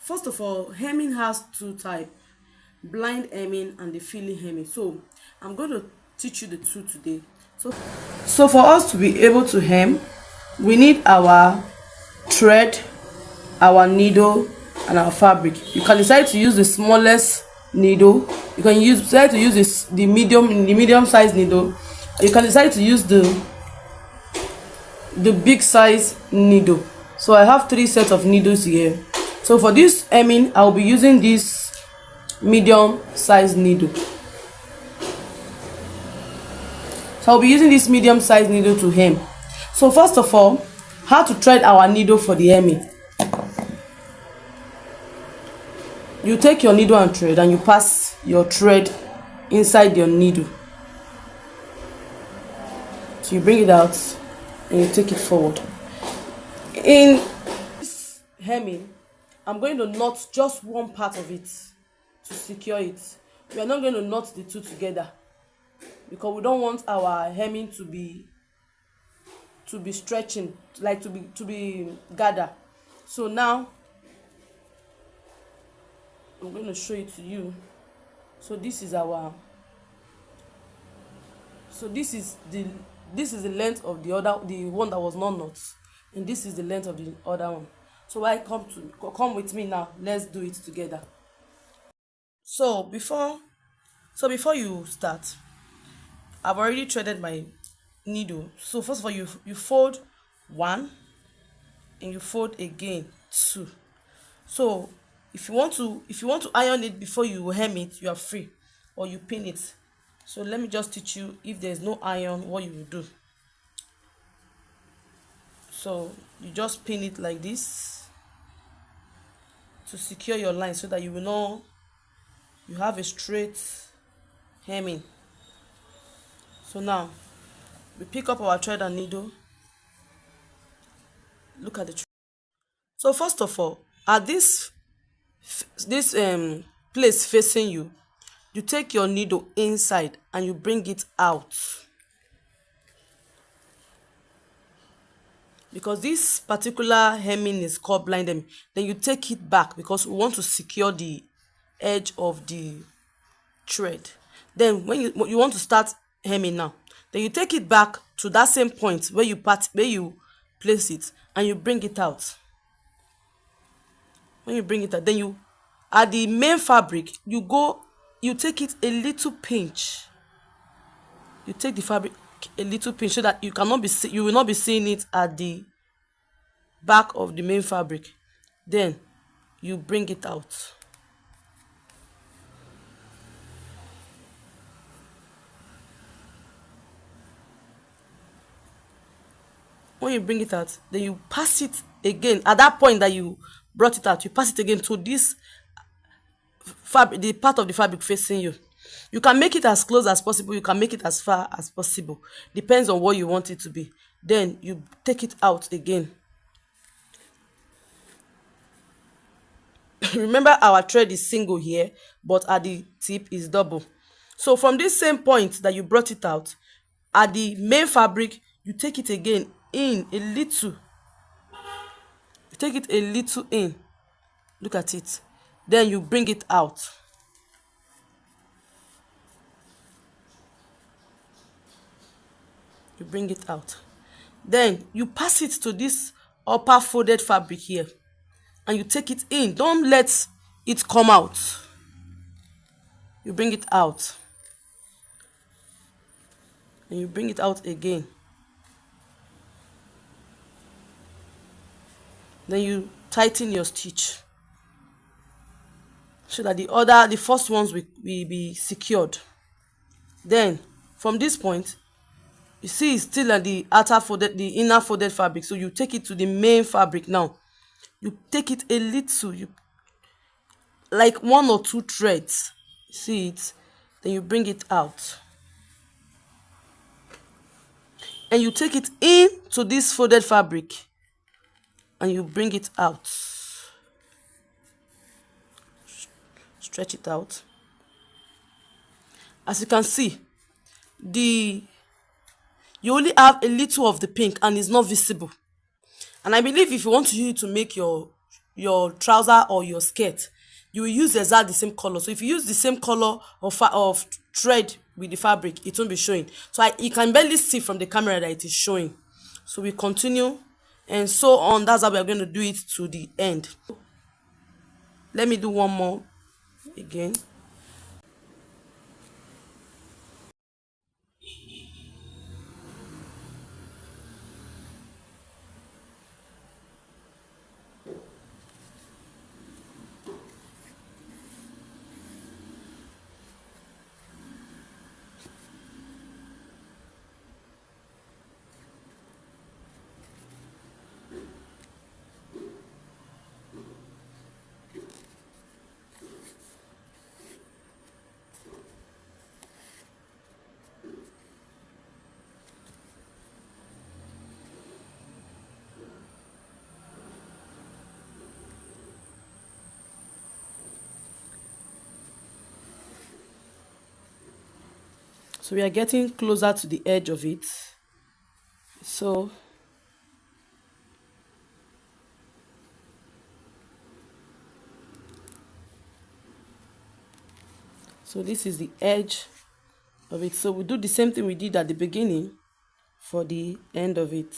First of all, hemming has two types: blind hemming and the feeling hemming. So I'm going to teach you the two today. So for us to be able to hem, we need our thread, our needle, and our fabric. You can decide to use the smallest needle. You can decide to use the medium size needle. You can decide to use the big size needle. So I have three sets of needles here. So for this hemming, I will be using this medium size needle. So I'll be using this medium size needle to hem. So first of all, how to thread our needle for the hemming. You take your needle and thread, and you pass your thread inside your needle. So you bring it out and you take it forward. In this hemming, I'm going to knot just one part of it to secure it. We are not going to knot the two together because we don't want our hemming to be stretching, like to be gathered. So now I'm going to show it to you. So this is the length of the one that was not knot, and this is the length of the other one. So come with me now, let's do it together. So before you start, I've already threaded my needle. So first of all, you fold one and you fold again two. So if you want to iron it before you hem it, you are free, or you pin it. So let me just teach you, if there's no iron, what you will do. So you just pin it like this to secure your line, so that you will know you have a straight hemming. So now we pick up our thread and needle. Look at the thread. So first of all, at this place facing you, you take your needle inside and you bring it out, because this particular hemming is called blind hemming. Then you take it back, because we want to secure the edge of the thread. Then when you want to start hemming now, then you take it back to that same point where you place it, and you bring it out. When you bring it out, then you, at the main fabric, you take it a little pinch. You take the fabric a little pinch, so that you will not be seeing it at the back of the main fabric. Then you bring it out. When you bring it out, then you pass it again. At that point that you brought it out, you pass it again to this fabric, the part of the fabric facing you. You can make it as close as possible, you can make it as far as possible, depends on what you want it to be. Then you take it out again. Remember, our thread is single here, but at the tip is double. So from this same point that you brought it out, at the main fabric, you take it again in a little. You take it a little in. Look at it. Then you bring it out. You bring it out. Then you pass it to this upper folded fabric here, and you take it in. Don't let it come out. You bring it out. And you bring it out again. Then you tighten your stitch, so that the first ones will be secured. Then from this point, you see it's still at the inner folded fabric. So you take it to the main fabric now. You take it a little, like one or two threads. See it? Then you bring it out. And you take it into this folded fabric, and you bring it out. Stretch it out. As you can see, you only have a little of the pink and it's not visible. And I believe if you want to use it to make your your trouser or your skirt, you will use exact the same color. So if you use the same color of thread with the fabric, it won't be showing. So you can barely see from the camera that it is showing. So we continue and so on. That's how we are going to do it to the end. Let me do one more again. So we are getting closer to the edge of it. So this is the edge of it. So we do the same thing we did at the beginning for the end of it.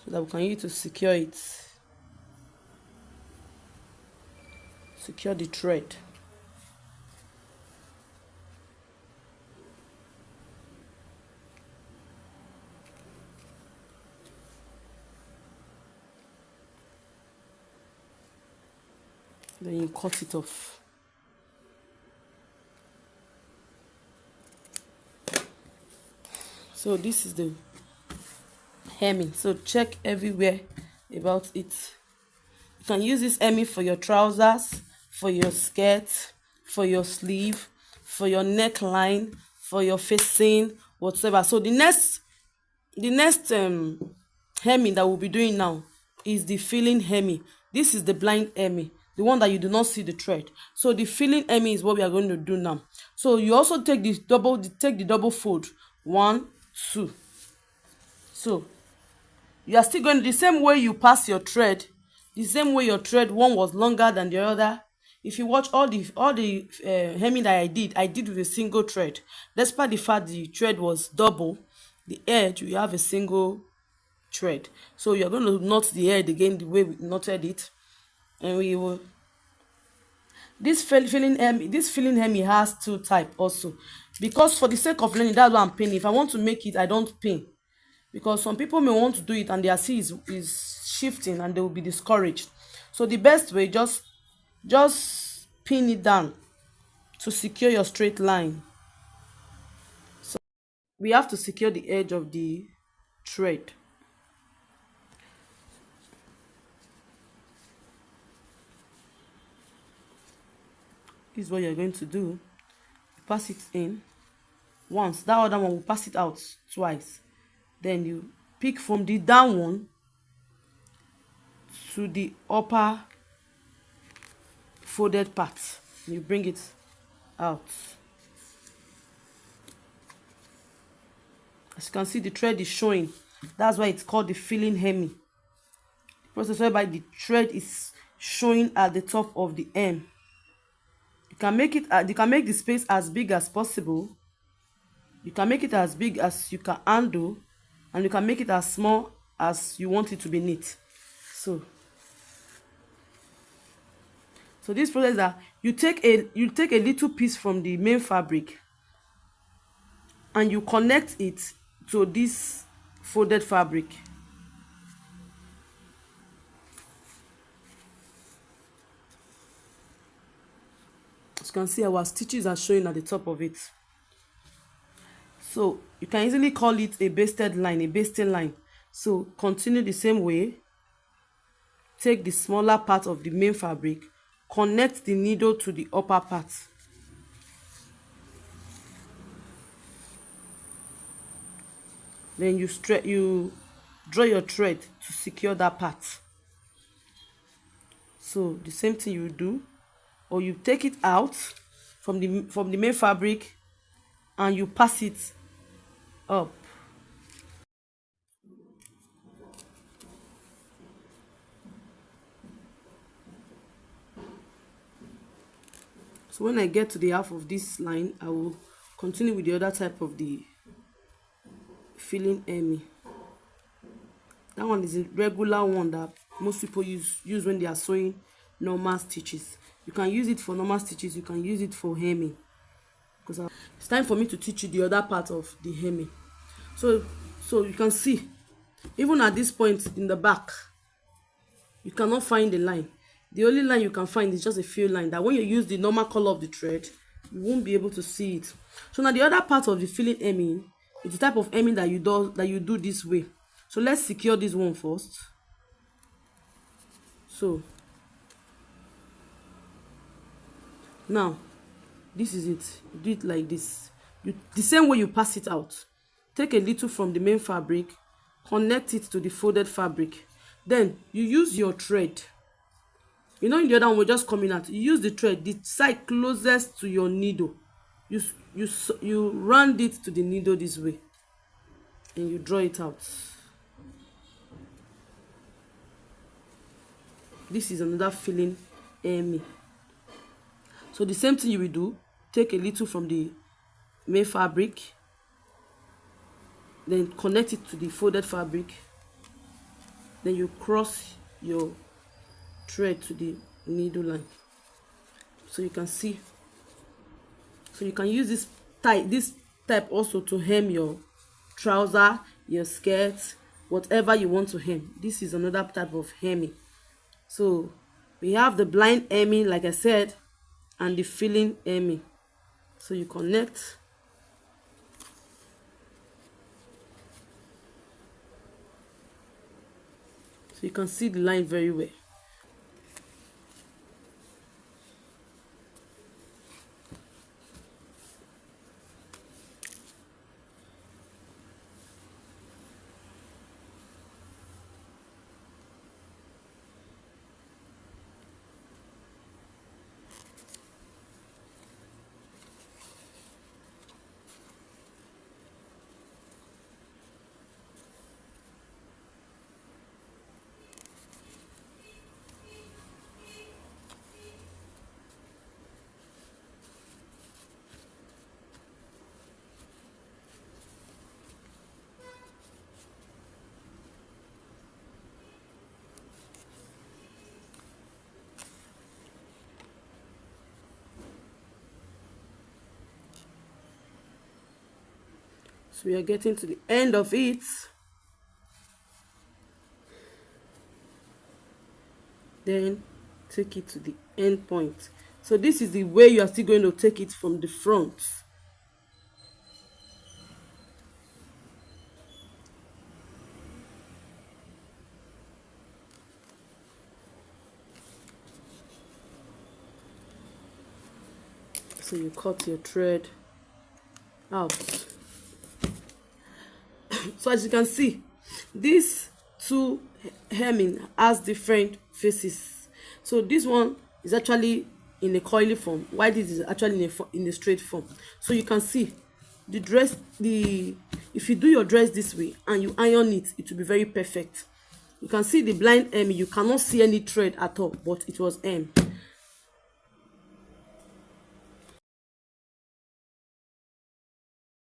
So that we can use to secure it. Secure the thread. Then you cut it off. So this is the hemming. So check everywhere about it. You can use this hemming for your trousers, for your skirt, for your sleeve, for your neckline, for your facing, whatever. So the next hemming that we'll be doing now is the filling hemming. This is the blind hemming, the one that you do not see the thread. So the filling hemming is what we are going to do now. So you also take the double fold, 1, 2. So you are still going the same way you pass your thread, the same way your thread one was longer than the other. If you watch all the hemming that I did with a single thread. Despite the fact the thread was double, the edge we have a single thread. So you're going to knot the edge again the way we knotted it, and we will. This filling hemming has 2 types also, because for the sake of learning, that's why I'm pinning. If I want to make it, I don't pin, because some people may want to do it and their C is shifting and they will be discouraged. So the best way, just pin it down to secure your straight line. So we have to secure the edge of the thread. This is what you're going to do. Pass it in once, that other one will pass it out twice. Then you pick from the down one to the upper folded part. You bring it out. As you can see, the thread is showing. That's why it's called the filling hemming. The process whereby the thread is showing at the top of the hem. You can make the space as big as possible. You can make it as big as you can handle, and you can make it as small as you want it to be neat. So this process that you take a little piece from the main fabric and you connect it to this folded fabric. As you can see, our stitches are showing at the top of it. So you can easily call it a basted line, a basting line. So continue the same way. Take the smaller part of the main fabric, connect the needle to the upper part. Then you draw your thread to secure that part. So the same thing you do, or you take it out from the main fabric and you pass it up. So when I get to the half of this line, I will continue with the other type of the filling hemming. That one is a regular one that most people use when they are sewing normal stitches. You can use it for normal stitches, you can use it for hemming. Because it's time for me to teach you the other part of the hemming. So you can see, even at this point in the back, you cannot find the line. The only line you can find is just a few lines that when you use the normal color of the thread, you won't be able to see it. So now the other part of the filling hemming is the type of hemming that you do this way. So let's secure this one first. So now this is it. You do it like this. The same way you pass it out. Take a little from the main fabric, connect it to the folded fabric. Then you use your thread. You know, in the other one we're just coming out. You use the thread, the side closest to your needle. You round it to the needle this way, and you draw it out. This is another filling hemming. So the same thing you will do. Take a little from the main fabric, then connect it to the folded fabric. Then you cross your thread to the needle line, so you can see. So you can use this type also to hem your trouser, your skirt, whatever you want to hem. This is another type of hemming. So we have the blind hemming, like I said, and the filling hemming. So you connect. So you can see the line very well. So we are getting to the end of it. Then take it to the end point. So this is the way you are still going to take it from the front. So you cut your thread out. So as you can see, these two hemming has different faces. So this one is actually in a coily form, while this is actually in a straight form. So you can see the dress, if you do your dress this way and you iron it, it will be very perfect. You can see the blind hem, you cannot see any thread at all, but it was hem.